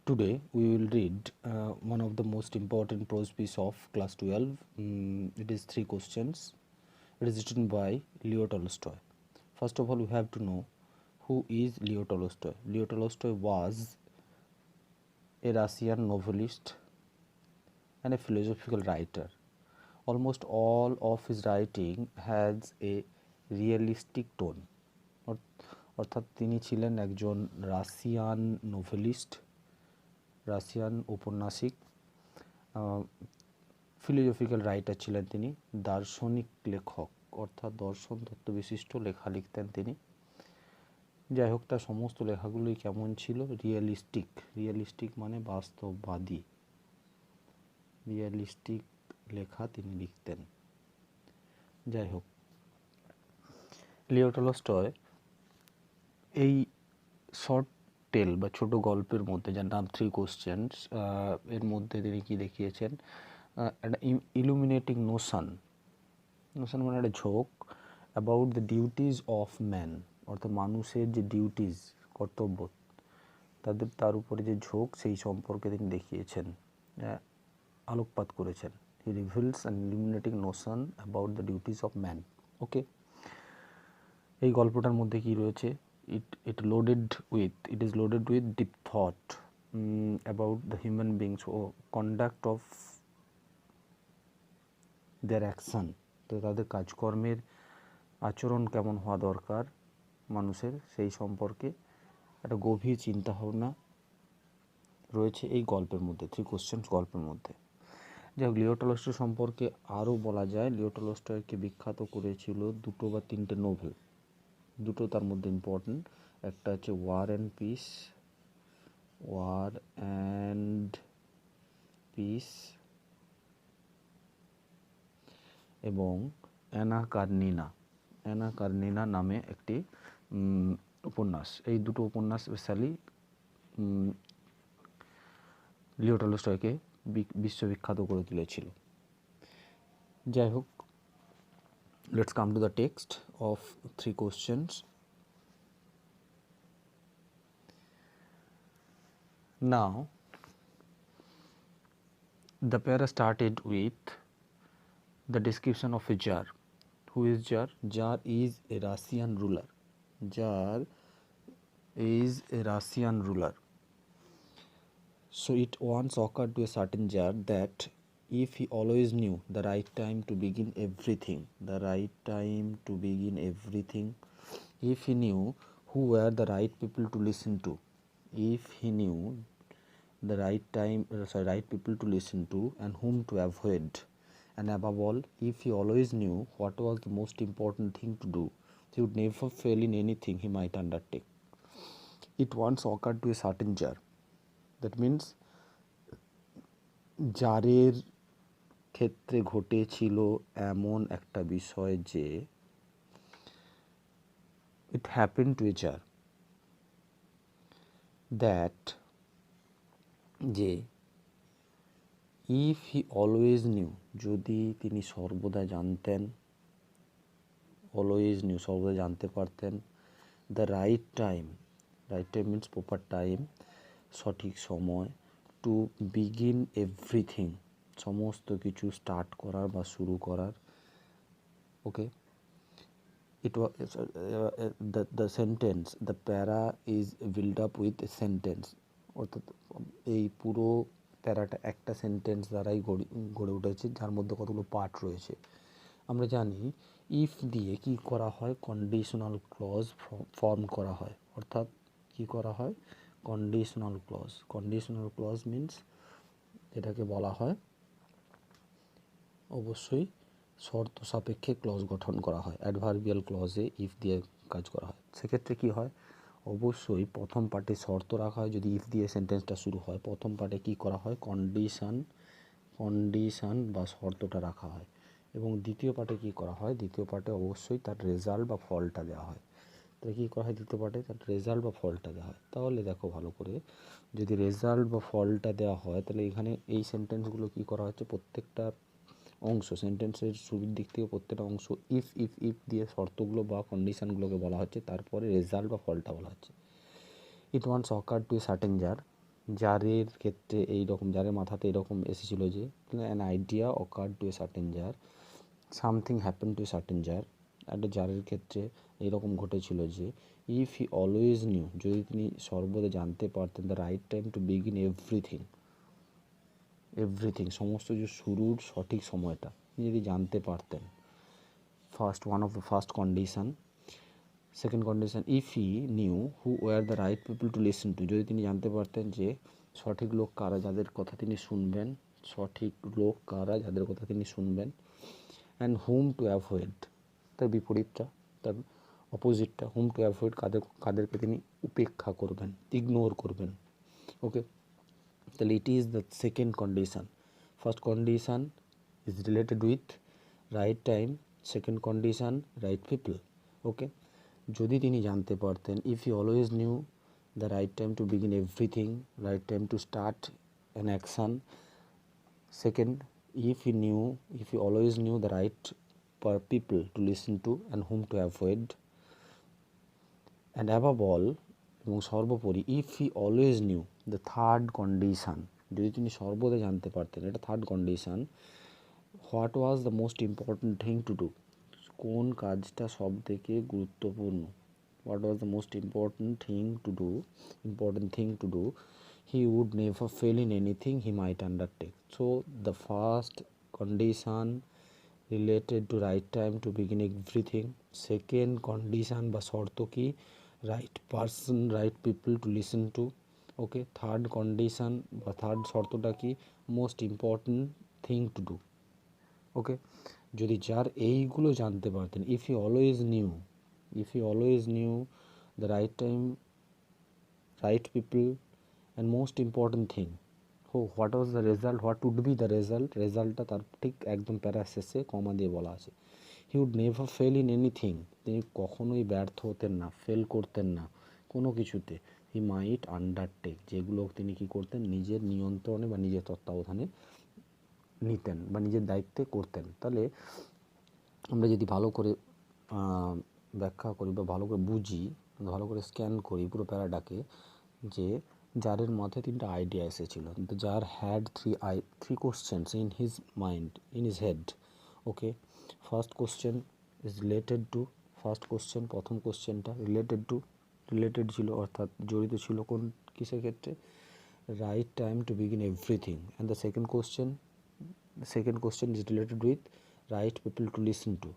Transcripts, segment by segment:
Today we will read one of the most important prose piece of class 12. It is 3 questions. It is written by Leo Tolstoy. First of all, we have to know who is Leo Tolstoy. Leo Tolstoy was a Russian novelist and a philosophical writer. Almost all of his writing has a realistic tone. অর্থাৎ তিনি ছিলেন একজন Russian novelist, Russian ঔপন্যাসিক, philosophical writer ছিলেন তিনি, দার্শনিক লেখক অর্থাৎ দর্শন তত্ত্ব বিশিষ্ট লেখা লিখতেন তিনি। যাই হোক, তার সমস্ত লেখাগুলোই কেমন ছিল? রিয়েলিস্টিক মানে বাস্তববাদী, রিয়েলিস্টিক লেখা তিনি লিখতেন। যাই হোক, লিও টলস্টয় এই শর্ট টেল বা ছোট গল্পের মধ্যে, যার নাম 3 কোশ্চেন্স, এর মধ্যে তিনি কি দেখিয়েছেন? একটা ইলুমিনেটিং নোশন মানে একটা ঝোঁক about the duties of man, অর্থাৎ মানুষের যে ডিউটিজ, কর্তব্য, তার উপরে যে ঝোঁক, সেই সম্পর্কে তিনি দেখিয়েছেন, আলোকপাত করেছেন। He reveals an illuminating notion about the duties of man. Okay, এই গল্পটার মধ্যে কি রয়েছে? It is loaded with deep thought about the human beings or conduct of their action. তো তাদের কাজকর্মের আচরণ কেমন হওয়া দরকার মানুষের, সেই সম্পর্কে একটা গভীর চিন্তাভাবনা রয়েছে এই গল্পের মধ্যে, 3 কোশ্চেন্স গল্পের মধ্যে। যাই হোক, লিও টলস্টয় সম্পর্কে আরও বলা যায়, লিও টলস্টয়কে বিখ্যাত করেছিল 2 বা 3টে নোভেল। 2 তার মধ্যে ইম্পর্টেন্ট। একটা হচ্ছে ওয়ার অ্যান্ড পিস এবং অ্যানা কারনিনা নামে একটি উপন্যাস। এই 2টো উপন্যাস স্পেশালি লিও টলস্টয়কে বিশ্ববিখ্যাত করে তুলেছিল। যাই হোক, let's come to the text of 3 questions. Now, the para started with the description of a Tsar. Who is Tsar? Tsar is a Russian ruler. So it once occurred to a certain Tsar that if he always knew the right time to begin everything, if he knew who were the right people to listen to, right people to listen to and whom to avoid, and above all, if he always knew what was the most important thing to do, he would never fail in anything he might undertake. It once occurred to a certain Tsar. That means জারের ক্ষেত্রে ঘটেছিল এমন একটা বিষয় যে it happened to a Tsar that যে if he always knew, যদি তিনি সর্বদা জানতেন, সর্বদা জানতে পারতেন, the right time means proper time, সঠিক সময়, to begin everything, সমস্ত কিছু স্টার্ট করার বা শুরু করার। ওকে, it was the sentence, the para is built up with a sentence, অর্থাৎ এই পুরো প্যারাটা একটা সেন্টেন্স দ্বারাই গড়ে উঠেছে, যার মধ্যে কতগুলো পার্ট রয়েছে। আমরা জানি ইফ দিয়ে কি করা হয়? কন্ডিশনাল ক্লজ ফর্ম করা হয়। অর্থাৎ কি করা হয়? কন্ডিশনাল ক্লজ মিন্স এটাকে বলা হয় অবশ্যই শর্ত সাপেক্ষে ক্লজ গঠন করা হয়। অ্যাডভার্বিয়াল ক্লজে ইফ দিয়ে কাজ করা হয়। সেক্ষেত্রে কি হয়? অবশ্যই প্রথম পার্টে শর্ত রাখা হয়। যদি ইফ দিয়ে সেন্টেন্সটা শুরু হয়, প্রথম পার্টে কি করা হয়? কন্ডিশন বা শর্তটা রাখা হয়। এবং দ্বিতীয় পার্টে কি করা হয়? দ্বিতীয় পার্টে অবশ্যই তার রেজাল্ট বা ফলটা দেওয়া হয়। তাহলে কী করা হয়? দ্বিতীয় পার্টে তার রেজাল্ট বা ফলটা দেওয়া হয়। তাহলে দেখো ভালো করে, যদি রেজাল্ট বা ফলটা দেওয়া হয়, তাহলে এখানে এই সেন্টেন্সগুলো কী করা হচ্ছে? প্রত্যেকটা অংশ, সেন্টেন্সের শুরুর দিক থেকে প্রত্যেকটা অংশ ইফ দিয়ে শর্তগুলো বা কন্ডিশানগুলোকে বলা হচ্ছে, তারপরে রেজাল্ট বা ফলটা বলা হচ্ছে। It once occurred to a certain tsar, জারের ক্ষেত্রে এইরকম, জারের মাথাতে এরকম এসেছিল যে an idea occurred to a certain tsar, something happen to a certain tsar. একটা জারের ক্ষেত্রে এইরকম ঘটেছিল যে ইফ হি অলওয়েজ নিউ, যদি তিনি সর্বদা জানতে পারতেন the right time to begin everything, সমস্ত যে শুরুর সঠিক সময়টা তিনি যদি জানতে পারতেন, one of the first condition. Second condition, if he new who were the right people to listen two, যদি তিনি জানতে পারতেন যে সঠিক লোক কারা যাদের কথা তিনি শুনবেন, অ্যান্ড হুম টু অ্যাভয়েড, তার বিপরীতটা, তার অপোজিটটা, হুম টু অ্যাভয়েড, কাদেরকে তিনি উপেক্ষা করবেন, ইগনোর করবেন। ওকে, তাহলে it is the second condition. First condition is related with right time, second condition right people. Okay, যদি তিনি জানতে পারতেন, if he always knew the right time to begin everything, right time to start an action. Second, if he always knew the right people to listen to and whom to avoid, and above all, এবং সর্বোপরি, if he always knew the third condition, যদি তিনি সর্বদা জানতে পারতেন, এটা third condition, what was the most important thing to do, কোন কাজটা সব থেকে গুরুত্বপূর্ণ, what was the most important thing to do, he would never fail in anything he might undertake. So the first condition related to right time to begin everything, second condition বা শর্ত কি, right person, right people to listen to. Okay, third condition বা third শর্তটা কি, most important thing to do. Okay, যদি যার এইগুলো জানতে পারতেন, if he always knew the right time, right people and most important thing, what was the result, what would be the রেজাল্টটা তার ঠিক একদম প্যারা শেষে কমা দিয়ে বলা আছে। He would never fail in anything, তিনি কখনোই ব্যর্থ হতেন না, ফেল করতেন না কোনো কিছুতে। হি মাইট আন্ডারটেক, যেগুলো তিনি কী করতেন, নিজের নিয়ন্ত্রণে বা নিজের তত্ত্বাবধানে নিতেন বা নিজের দায়িত্বে করতেন। তাহলে আমরা যদি ভালো করে ব্যাখ্যা করি বা ভালো করে বুঝি, ভালো করে স্ক্যান করি পুরো প্যারাটাকে, যে জারের মাথায় তিনটা আইডিয়া এসেছিল, কিন্তু jar had three questions in his mind, in his head. Okay, first question is related to, প্রথম কোশ্চেনটা রিলেটেড ছিল, অর্থাৎ জড়িত ছিল কোন কিসের ক্ষেত্রে, right time to begin everything. And the second question is related with right people to listen to.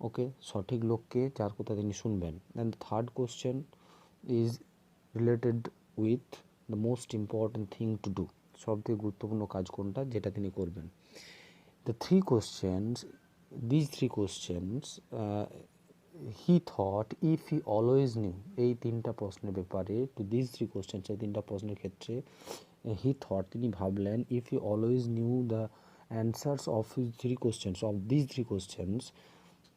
Okay, সঠিক লোককে যার কথা তিনি শুনবেন। And the third question is related with the most important thing to do, সবথেকে গুরুত্বপূর্ণ কাজ কোনটা যেটা তিনি করবেন। These three questions he thought, if he always knew, এই তিনটা প্রশ্নের ব্যাপারে, to these three questions, এই তিনটা প্রশ্নের ক্ষেত্রে he thought, তিনি ভাবলেন, if he always knew the answers of these three questions,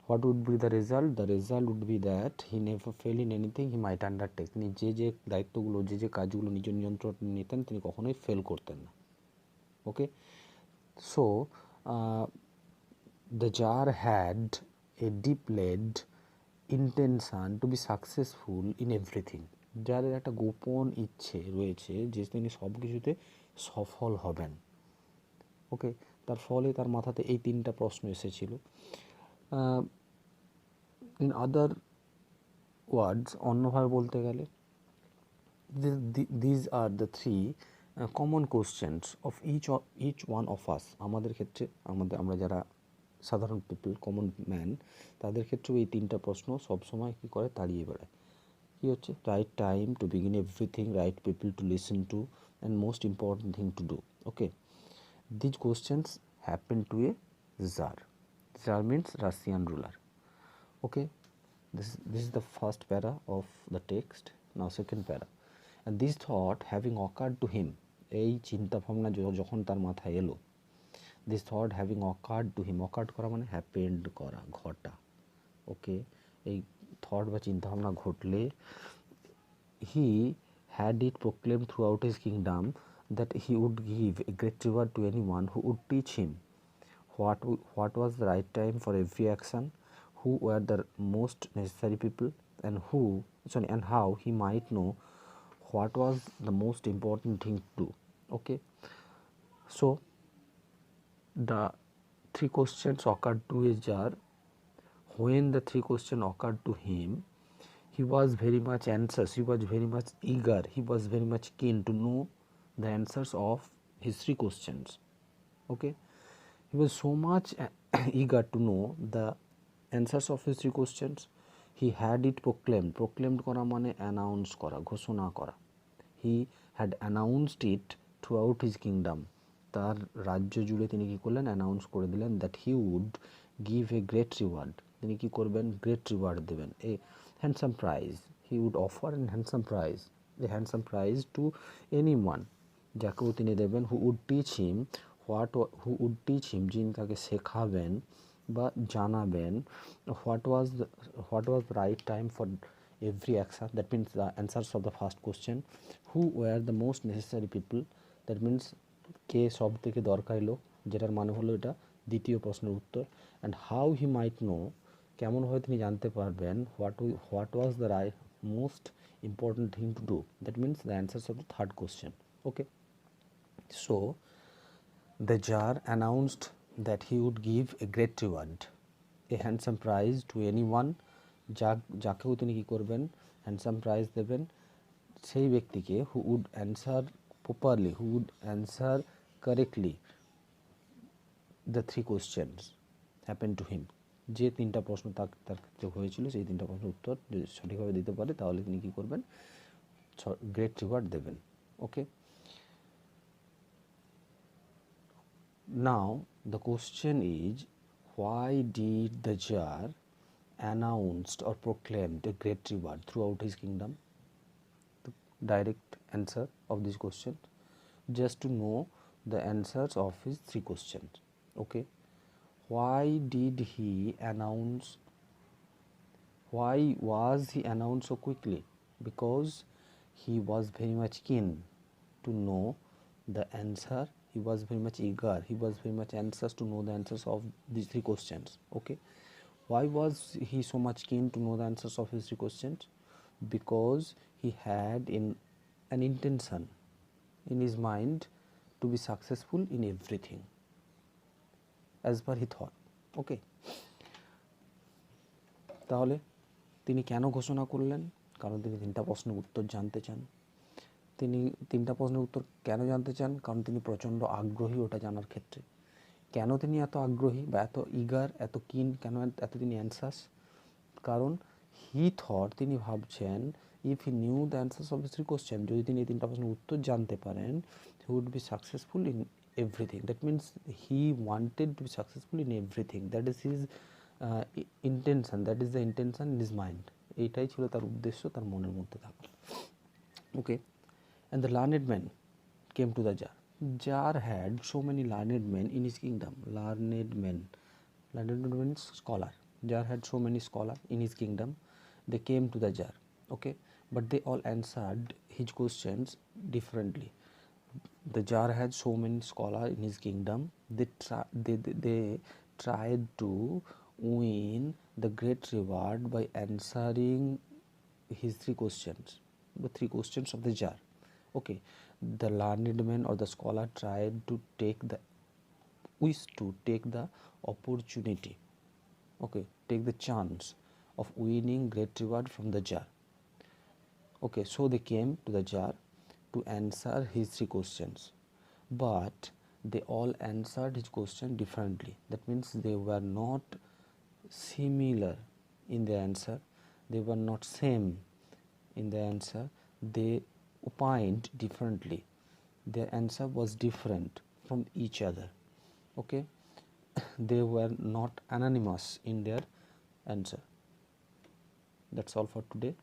what would be the result? The result would be that he never fail in anything he might undertake. তিনি যে দায়িত্বগুলো, যে কাজগুলো নিজের নিয়ন্ত্রণে নিতেন, তিনি কখনোই ফেল করতেন না। ওকে, so the jar had a deep-laid intention to be successful in everything. যারের একটা গোপন ইচ্ছে রয়েছে যে তিনি সব কিছুতে সফল হবেন। ওকে, তার ফলে তার মাথাতে এই তিনটা প্রশ্ন এসেছিল। ইন আদার ওয়ার্ডস, অন্যভাবে বলতে গেলে, these are the three common questions of each one of us, আমাদের ক্ষেত্রে, আমরা যারা সাধারণ পিপল, কমন ম্যান, তাদের ক্ষেত্রেও এই তিনটা প্রশ্ন সবসময় কী করে, তাড়িয়ে বেড়ায়। কী হচ্ছে, right time to begin everything, right people to listen to, and most important thing to do. Okay, these questions happen to a tsar means Russian ruler. Okay, this is the first para of the text. Now second para, and this thought having occurred to him, এই চিন্তা ভাবনা যখন তার মাথায় এলো, this thought having occurred to him, occurred করা মানে happened করা, ঘটা। ওকে, এই থট বা চিন্তা ভাবনা ঘটলে, he had it proclaimed throughout his kingdom that he would give a great reward to anyone who would teach him what was the right time for every action, who were the most necessary people, and how he might know what was the most important thing to do. Okay, so the three questions occurred to a jar. When the three questions occurred to him, he was very much anxious, he was very much eager, he was very much keen to know the answers of his three questions. Okay, he was so much eager to know the answers of his three questions. He had it proclaimed. Proclaimed করা মানে announce করা, ঘোষণা করা. He had announced it throughout his kingdom. তার রাজ্য জুড়ে তিনি কি করলেন, অ্যানাউন্স করে দিলেন that he would give a great reward. তিনি কি করবেন, গ্রেট রিওয়ার্ড দেবেন, a handsome prize. He would offer a handsome prize to anyone, যাকেও তিনি দেবেন, who would teach him, যিনি তাকে শেখাবেন বা জানাবেন, what was the right time for every action. That means the answers of the first question. Who were the most necessary people. That means কে সব থেকে দরকারি লোক, যেটার মানে হলো এটা দ্বিতীয় প্রশ্নের উত্তর. and how he might know, কেমনভাবে তিনি জানতে পারবেন, what was the most important thing to do. That means the answers of the third question. Okay, so the jar announced that he would give a great reward, a handsome prize to anyone. যাকেও তিনি কি করবেন, handsome prize দেবেন সেই ব্যক্তিকে, who would answer properly, who would answer correctly the three questions happened to him. যে তিনটা প্রশ্ন তার ক্ষেত্রে হয়েছিল, সেই তিনটা প্রশ্নের উত্তর যদি সঠিকভাবে দিতে পারে, তাহলে তিনি কি করবেন, গ্রেট রিওয়ার্ড দেবেন. ওকে, now the question is, why did the jar announced or proclaimed a great reward throughout his kingdom? The direct answer of this question, just to know the answers of his three questions. Okay, why was he announced so quickly? Because he was very much keen to know the answer. He was very much eager, he was very much anxious to know the answers of these three questions. Okay, why was he so much keen to know the answers of his three questions? Because he had an intention in his mind to be successful in everything as per he thought. Okay, তাহলে তিনি কেন ঘোষণা করলেন, কারণ তিনি তিনটা প্রশ্নের উত্তর জানতে চান. তিনি তিনটা প্রশ্নের উত্তর কেন জানতে চান, কারণ তিনি প্রচণ্ড আগ্রহী ওটা জানার ক্ষেত্রে. কেন তিনি এত আগ্রহী বা এত ইগার, এত কিন, কেন এত তিনি অ্যানসাস, কারণ হি থট, তিনি ভাবছেন, if he knew the answers of this three question, যদি তিনি এই তিনটা প্রশ্নের উত্তর জানতে পারেন, he would be successful in everything. That means he wanted to be successful in everything. That is his intention, that is the intention in his mind. এইটাই ছিল তার উদ্দেশ্য, তার মনের মধ্যে থাকা. Okay, and the learned man came to the jar. Jar had so many learned men in his kingdom. Learned men means scholar. Jar had so many scholars in his kingdom. They came to the jar. Okay, but they all answered his questions differently. The jar had so many scholars in his kingdom. They tried to win the great reward by answering his three questions, the three questions of the jar. Okay, the learned man or the scholar tried to take the opportunity, okay, take the chance of winning great reward from the jar. Okay, so they came to the jar to answer his three questions, but they all answered his question differently. That means they were not similar in their answer, they were not same in their answer, they opined differently, their answer was different from each other. Okay, they were not anonymous in their answer. That's all for today.